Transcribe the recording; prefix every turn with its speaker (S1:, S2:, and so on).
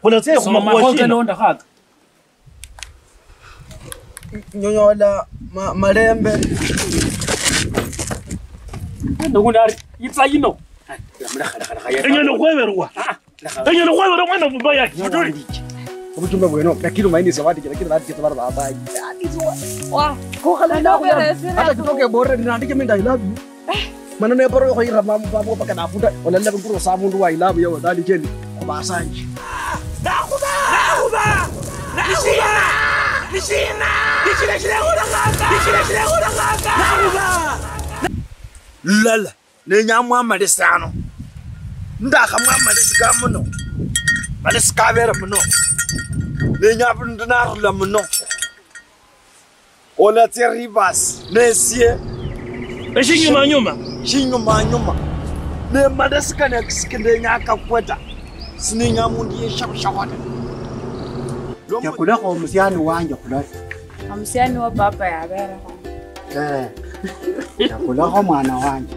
S1: Kuna tse kuma
S2: makoka nonda khaka.
S3: Nyonyola malembe.
S2: Ndokundari itsa yino.
S1: Enyano kweberwa. Enyano kweberwa mwana mubaya.
S3: Ubutumba bweno lakini maini zawadi lakini baadhi ya baba baba. Wa ko khala hata kitoke bore ninaandike mimi I love you. Maneno ya bore ko ira mamu babo paka nafuta wala lebe kuro sa mundu I love you wadali keni kubasanje. Nakuba. Nishina. Lala nenyamwa amalesano. Ndaka mwamalesika muno. Malesika bera muno. Nenyabu ndinarula muno. Ola terribas nesie. Shinyuma. Ne malesika neksikende nyaka kweta. Sininyamundi yeshakshakota.
S4: Yakula ko musiani wanje kula.
S5: Musiani wa papa ya bera.
S4: Yakula ko mwana wanje.